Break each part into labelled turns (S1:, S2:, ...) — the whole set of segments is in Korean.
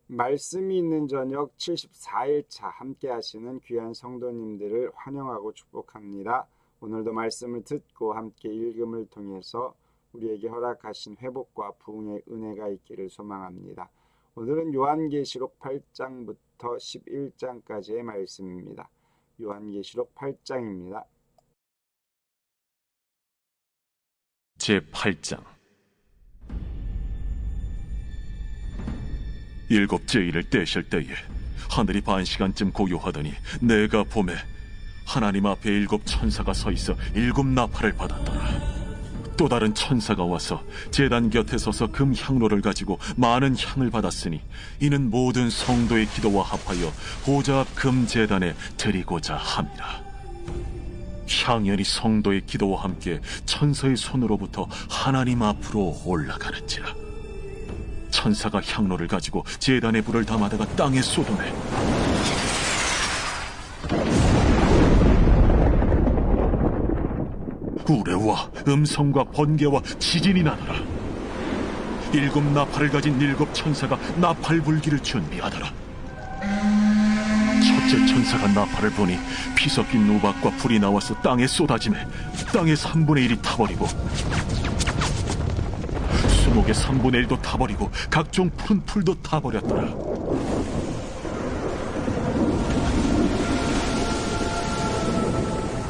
S1: 말씀이 있는 저녁 74일차 함께 하시는 귀한 성도님들을 환영하고 축복합니다. 오늘도 말씀을 듣고 함께 읽음을 통해서 우리에게 허락하신 회복과 부흥의 은혜가 있기를 소망합니다. 오늘은 요한계시록 8장부터 11장까지의 말씀입니다. 요한계시록 8장입니다.
S2: 제8장 일곱 제의를 떼실 때에 하늘이 반시간쯤 고요하더니 내가 보매 하나님 앞에 일곱 천사가 서 있어 일곱 나팔을 받았더라. 또 다른 천사가 와서 제단 곁에 서서 금 향로를 가지고 많은 향을 받았으니 이는 모든 성도의 기도와 합하여 보좌 앞 금 제단에 드리고자 함이라. 향연이 성도의 기도와 함께 천사의 손으로부터 하나님 앞으로 올라가는지라. 천사가 향로를 가지고 제단에 불을 담아다가 땅에 쏟아내 우레와 음성과 번개와 지진이 나더라. 일곱 나팔을 가진 일곱 천사가 나팔 불기를 준비하더라. 첫째 천사가 나팔을 보니 피 섞인 우박과 불이 나와서 땅에 쏟아지매 땅의 3분의 1이 타버리고 수목의 3분의 1도 타버리고 각종 푸른 풀도 타버렸더라.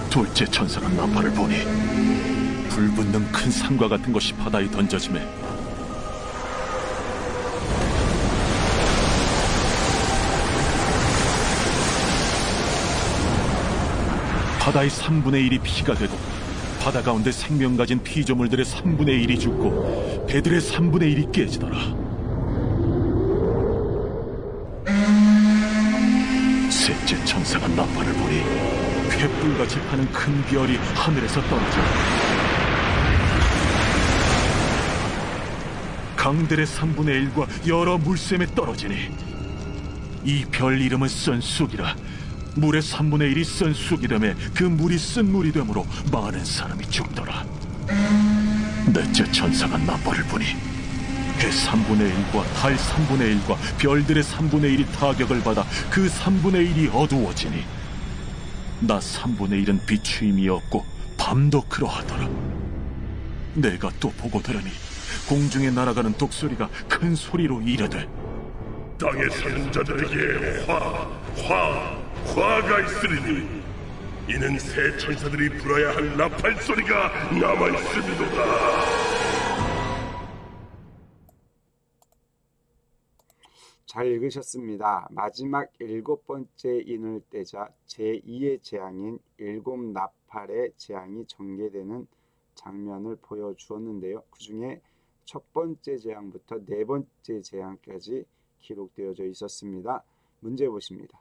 S2: 둘째 천사가 나팔을 보니 불붙는 큰 산과 같은 것이 바다에 던져지매 바다의 3분의 1이 피가 되고 바다 가운데 생명 가진 피조물들의 3분의 1이 죽고 배들의 3분의 1이 깨지더라. 셋째 천사가 나팔을 보니 횃불같이 타는 큰 별이 하늘에서 떨어져 강들의 3분의 1과 여러 물샘에 떨어지니 이 별 이름은 쓴 쑥이라. 물의 3분의 1이 쓴 쑥이 되매 그 물이 쓴 물이 되므로 많은 사람이 죽더라. 넷째 천사가 나팔을 보니 해 3분의 1과 달 3분의 1과 별들의 3분의 1이 타격을 받아 그 3분의 1이 어두워지니 낮 3분의 1은 비추임이 없고 밤도 그러하더라. 내가 또 보고 들으니 공중에 날아가는 독수리가 큰 소리로 이르되
S3: 땅에 사는 자들에게 화가 있으리니 이는 새 천사들이 불어야 할 나팔 소리가 남아있음이도다.
S1: 잘 읽으셨습니다. 마지막 일곱 번째 인을 떼자 제2의 재앙인 일곱 나팔의 재앙이 전개되는 장면을 보여주었는데요. 그 중에 첫 번째 재앙부터 네 번째 재앙까지 기록되어져 있었습니다. 문제 보십니다.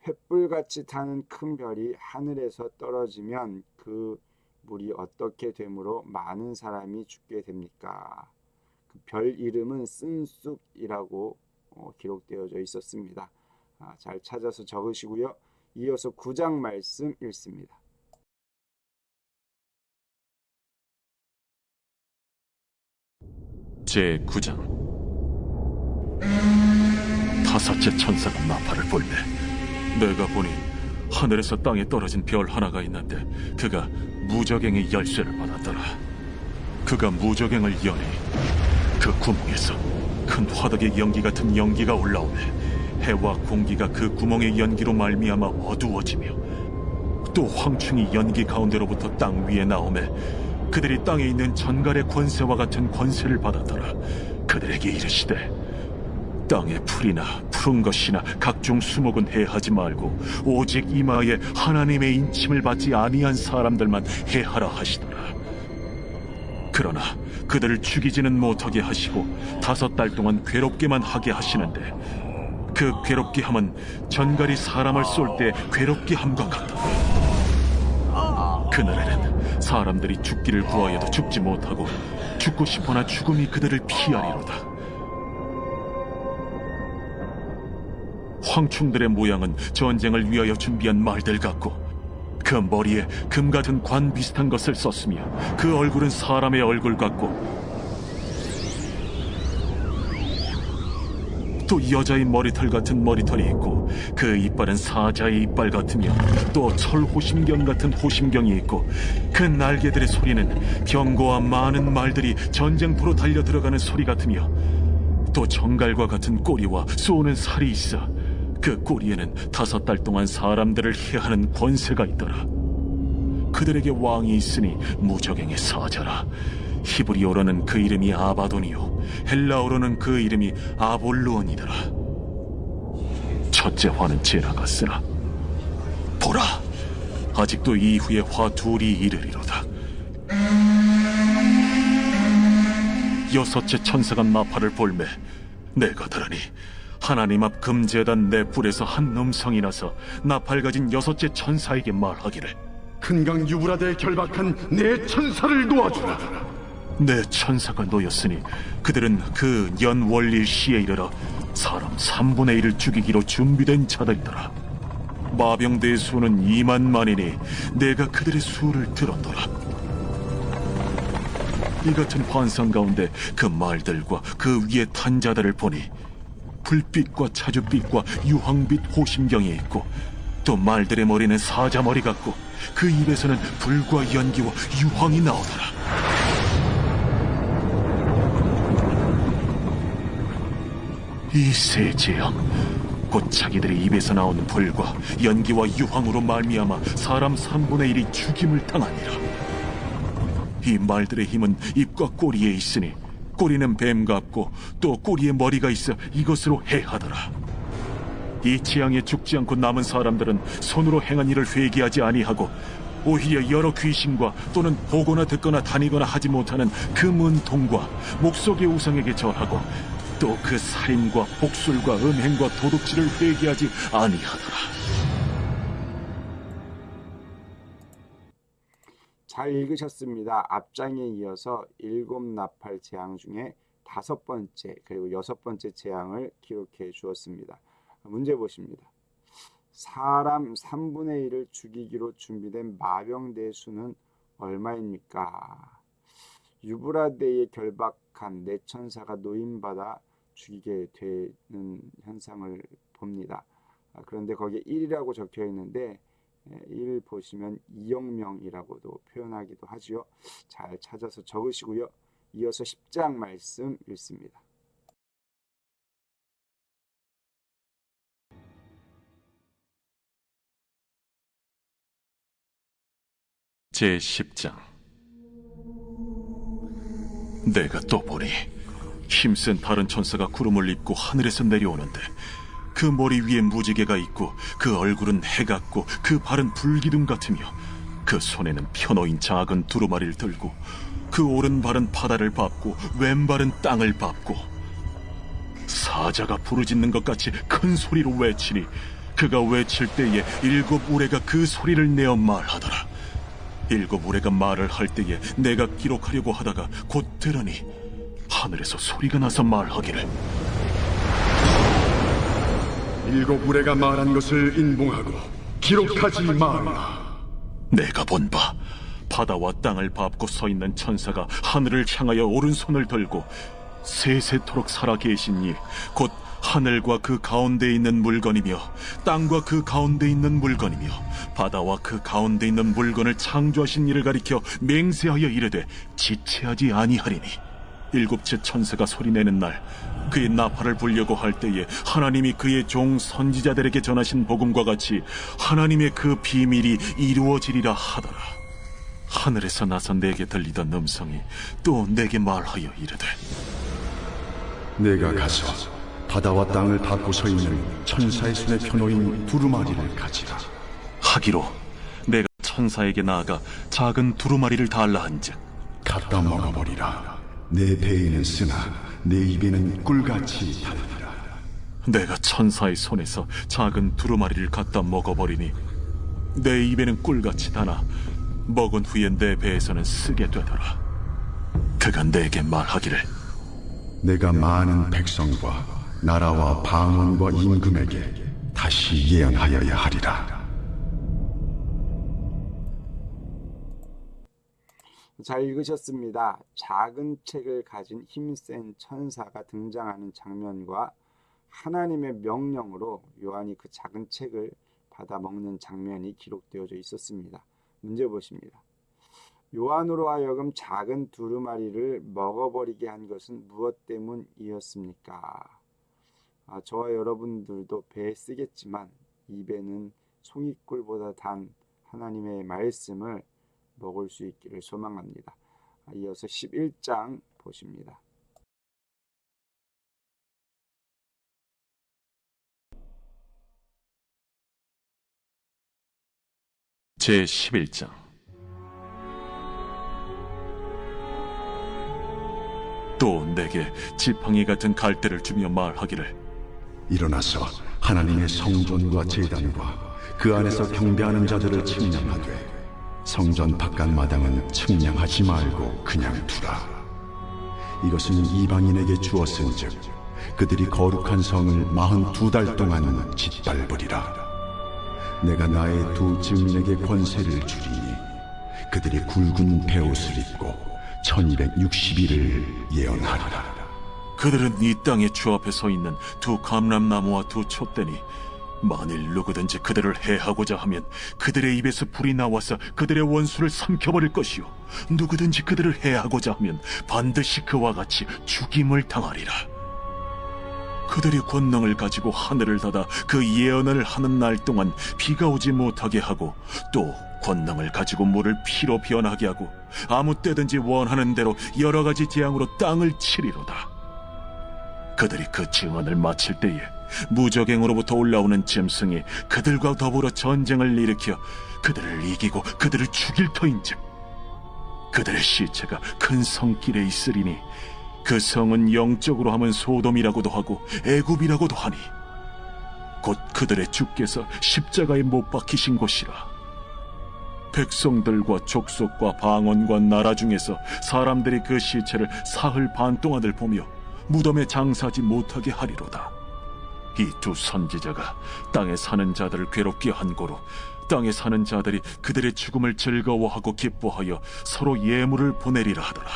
S1: 횃불같이 타는 큰 별이 하늘에서 떨어지면 그 물이 어떻게 되므로 많은 사람이 죽게 됩니까? 그 별 이름은 쓴쑥이라고 기록되어져 있었습니다. 잘 찾아서 적으시고요. 이어서 9장 말씀 읽습니다.
S2: 제9장 다섯째 천사가 나팔을 불매 내가 보니 하늘에서 땅에 떨어진 별 하나가 있는데 그가 무저갱의 열쇠를 받았더라. 그가 무저갱을 여니 그 구멍에서 큰 화덕의 연기 같은 연기가 올라오매 해와 공기가 그 구멍의 연기로 말미암아 어두워지며 또 황충이 연기 가운데로부터 땅 위에 나오매 그들이 땅에 있는 전갈의 권세와 같은 권세를 받았더라. 그들에게 이르시되 땅의 풀이나 푸른 것이나 각종 수목은 해하지 말고 오직 이마에 하나님의 인침을 받지 아니한 사람들만 해하라 하시더라. 그러나 그들을 죽이지는 못하게 하시고 5달 동안 괴롭게만 하게 하시는데 그 괴롭게 함은 전갈이 사람을 쏠 때 괴롭게 함과 같더라. 그날에는 사람들이 죽기를 구하여도 죽지 못하고 죽고 싶으나 죽음이 그들을 피하리로다. 황충들의 모양은 전쟁을 위하여 준비한 말들 같고 그 머리에 금 같은 관 비슷한 것을 썼으며 그 얼굴은 사람의 얼굴 같고 또 여자의 머리털 같은 머리털이 있고 그 이빨은 사자의 이빨 같으며 또 철호심경 같은 호심경이 있고 그 날개들의 소리는 병거와 많은 말들이 전쟁포로 달려 들어가는 소리 같으며 또 정갈과 같은 꼬리와 쏘는 살이 있어 그 꼬리에는 5달 동안 사람들을 해하는 권세가 있더라. 그들에게 왕이 있으니 무저갱의 사자라. 히브리어로는 그 이름이 아바돈이요 헬라어로는 그 이름이 아볼루온이더라. 첫째 화는 지나갔으나 보라, 아직도 이후에 화 둘이 이르리로다. 여섯째 천사가 나팔을 볼매 내가 들으니 하나님 앞 금제단 내 뿔에서 한 음성이 나서 나팔 가진 여섯째 천사에게 말하기를
S4: 큰강 유브라데에 결박한 내 천사를 놓아주라.
S2: 내 천사가 놓였으니 그들은 그 연월일 시에 이르러 사람 3분의 1을 죽이기로 준비된 자들이더라. 마병대의 수는 2만만이니 내가 그들의 수를 들었노라. 이 같은 환상 가운데 그 말들과 그 위에 탄 자들을 보니 불빛과 차주빛과 유황빛 호심경이 있고 또 말들의 머리는 사자 머리 같고 그 입에서는 불과 연기와 유황이 나오더라. 이 세 재앙 곧 자기들의 입에서 나온 불과 연기와 유황으로 말미암아 사람 3분의 1이 죽임을 당하니라. 이 말들의 힘은 입과 꼬리에 있으니 꼬리는 뱀 같고 또 꼬리에 머리가 있어 이것으로 해하더라. 이 재앙에 죽지 않고 남은 사람들은 손으로 행한 일을 회개하지 아니하고 오히려 여러 귀신과 또는 보거나 듣거나 다니거나 하지 못하는 그 문통과 목석의 우상에게 절하고 또 그 살인과 복술과 음행과 도둑질을 회개하지 아니하더라.
S1: 잘 읽으셨습니다. 앞장에 이어서 7나팔 재앙 중에 5번째 그리고 6번째 재앙을 기록해 주었습니다. 문제 보십니다. 사람 3분의 1을 죽이기로 준비된 마병대의 수는 얼마입니까? 유브라데에 결박한 내 천사가 노임받아 죽이게 되는 현상을 봅니다. 그런데 거기에 1이라고 적혀 있는데 1 보시면 2억 명이라고도 표현하기도 하지요. 잘 찾아서 적으시고요. 이어서 10장 말씀 읽습니다.
S2: 제10장. 내가 또 보니 힘센 다른 천사가 구름을 입고 하늘에서 내려오는데 그 머리 위에 무지개가 있고 그 얼굴은 해 같고 그 발은 불기둥 같으며 그 손에는 펴놓인 작은 두루마리를 들고 그 오른발은 바다를 밟고 왼발은 땅을 밟고 사자가 부르짖는 것 같이 큰 소리로 외치니 그가 외칠 때에 7 우레가 그 소리를 내어 말하더라. 7 우레가 말을 할 때에 내가 기록하려고 하다가 곧 들으니 하늘에서 소리가 나서 말하기를
S4: 7 우레가 말한 것을 인봉하고 기록하지 말라.
S2: 내가 본 바 바다와 땅을 밟고 서 있는 천사가 하늘을 향하여 오른손을 들고 세세토록 살아 계신 이 곧 하늘과 그 가운데 있는 물건이며 땅과 그 가운데 있는 물건이며 바다와 그 가운데 있는 물건을 창조하신 이를 가리켜 맹세하여 이르되 지체하지 아니하리니 7째 천사가 소리내는 날 그의 나팔을 불려고 할 때에 하나님이 그의 종 선지자들에게 전하신 복음과 같이 하나님의 그 비밀이 이루어지리라 하더라. 하늘에서 나서 내게 들리던 음성이 또 내게 말하여 이르되
S4: 내가 가서 바다와 땅을 밟고 서 있는 천사의 손에 펴놓인 두루마리를 가지라.
S2: 하기로 내가 천사에게 나아가 작은 두루마리를 달라 한즉
S4: 갖다 먹어버리라. 내 배에는 쓰나 내 입에는 꿀같이 달리라.
S2: 내가 천사의 손에서 작은 두루마리를 갖다 먹어버리니 내 입에는 꿀같이 다나 먹은 후에 내 배에서는 쓰게 되더라. 그가 내게 말하기를
S4: 내가 많은 백성과 나라와 방언과 임금에게 다시 예언하여야 하리라.
S1: 잘 읽으셨습니다. 작은 책을 가진 힘센 천사가 등장하는 장면과 하나님의 명령으로 요한이 그 작은 책을 받아 먹는 장면이 기록되어져 있었습니다. 문제 보십니다. 요한으로 하여금 작은 두루마리를 먹어버리게 한 것은 무엇 때문이었습니까? 저와 여러분들도 배에 쓰겠지만 입에는 송이꿀보다 단 하나님의 말씀을 먹을 수 있기를 소망합니다. 이어서 11장 보십니다.
S2: 제11장. 또 내게 지팡이 같은 갈대를 주며 말하기를
S4: 일어나서 하나님의 성전과 제단과 그 안에서 경배하는 자들을 측량하되 성전 바깥 마당은 측량하지 말고 그냥 두라. 이것은 이방인에게 주었은즉 그들이 거룩한 성을 42달 동안 짓밟으리라. 내가 나의 두 증인에게 권세를 주리니 그들이 굵은 베옷을 입고 1260일을 예언하리라.
S2: 그들은 이 땅의 주 앞에 서 있는 두 감람나무와 두 촛대니 만일 누구든지 그들을 해하고자 하면 그들의 입에서 불이 나와서 그들의 원수를 삼켜버릴 것이요 누구든지 그들을 해하고자 하면 반드시 그와 같이 죽임을 당하리라. 그들이 권능을 가지고 하늘을 닫아 그 예언을 하는 날 동안 비가 오지 못하게 하고 또 권능을 가지고 물을 피로 변하게 하고 아무 때든지 원하는 대로 여러 가지 재앙으로 땅을 치리로다. 그들이 그 증언을 마칠 때에 무저갱으로부터 올라오는 짐승이 그들과 더불어 전쟁을 일으켜 그들을 이기고 그들을 죽일 터인즉 그들의 시체가 큰 성길에 있으리니 그 성은 영적으로 하면 소돔이라고도 하고 애굽이라고도 하니 곧 그들의 주께서 십자가에 못 박히신 곳이라. 백성들과 족속과 방언과 나라 중에서 사람들이 그 시체를 사흘 반 동안을 보며 무덤에 장사하지 못하게 하리로다. 이 두 선지자가 땅에 사는 자들을 괴롭게 한 고로 땅에 사는 자들이 그들의 죽음을 즐거워하고 기뻐하여 서로 예물을 보내리라 하더라.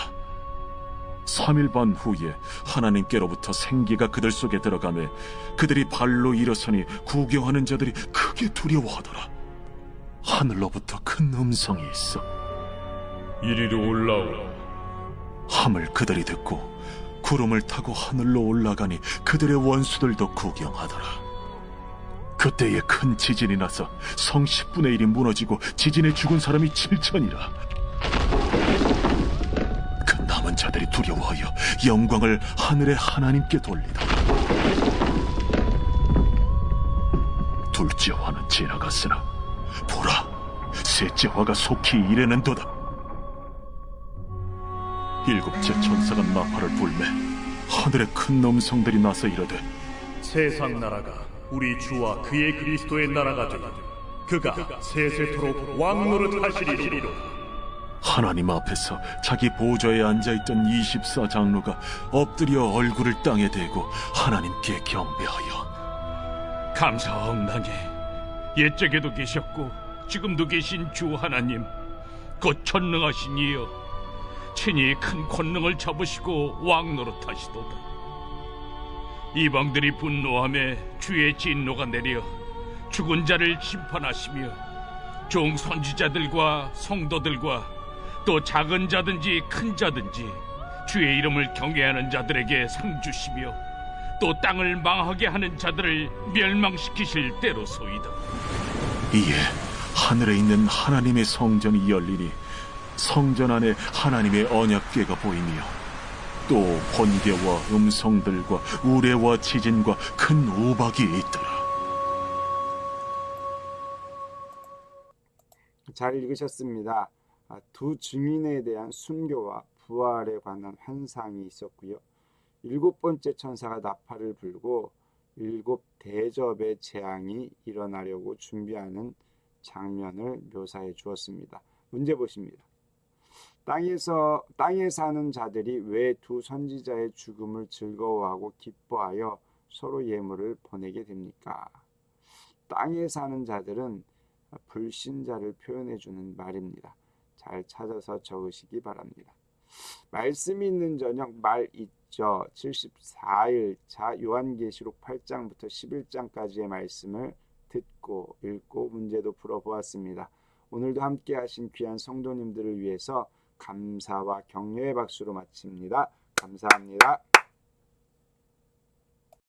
S2: 3일 반 후에 하나님께로부터 생기가 그들 속에 들어가매 그들이 발로 일어서니 구경하는 자들이 크게 두려워하더라. 하늘로부터 큰 음성이 있어
S3: 이리로 올라오라.
S2: 함을 그들이 듣고 구름을 타고 하늘로 올라가니 그들의 원수들도 구경하더라. 그때에 큰 지진이 나서 성 10분의 1이 무너지고 지진에 죽은 사람이 7천이라. 그 남은 자들이 두려워하여 영광을 하늘의 하나님께 돌리더라. 둘째 화는 지나갔으나 보라, 셋째 화가 속히 이르는도다. 일곱째 천사가 나팔을 불매 하늘에 큰 음성들이 나서 이르되
S5: 세상 나라가 우리 주와 그의 그리스도의 나라가 되고 그가 세세토록 왕노릇 하시리로다.
S2: 하나님 앞에서 자기 보좌에 앉아있던 24장로가 엎드려 얼굴을 땅에 대고 하나님께 경배하여
S6: 감사하옵나니 옛적에도 계셨고 지금도 계신 주 하나님 곧 전능하신 이여 친히 큰 권능을 잡으시고 왕노릇하시도다. 이방들이 분노하며 주의 진노가 내려 죽은 자를 심판하시며 종 선지자들과 성도들과 또 작은 자든지 큰 자든지 주의 이름을 경외하는 자들에게 상 주시며 또 땅을 망하게 하는 자들을 멸망시키실 때로소이다.
S2: 이에 하늘에 있는 하나님의 성전이 열리니 성전 안에 하나님의 언약궤가 보이며 또 번개와 음성들과 우레와 지진과 큰 우박이 있더라.
S1: 잘 읽으셨습니다. 두 증인에 대한 순교와 부활에 관한 환상이 있었고요. 7번째 천사가 나팔을 불고 7 대접의 재앙이 일어나려고 준비하는 장면을 묘사해 주었습니다. 문제 보십니다. 땅에 사는 자들이 왜 두 선지자의 죽음을 즐거워하고 기뻐하여 서로 예물을 보내게 됩니까? 땅에 사는 자들은 불신자를 표현해 주는 말입니다. 잘 찾아서 적으시기 바랍니다. 말씀이 있는 저녁 말 있죠. 74일차 요한계시록 8장부터 11장까지의 말씀을 듣고 읽고 문제도 풀어보았습니다. 오늘도 함께 하신 귀한 성도님들을 위해서 감사와 격려의 박수로 마칩니다. 감사합니다.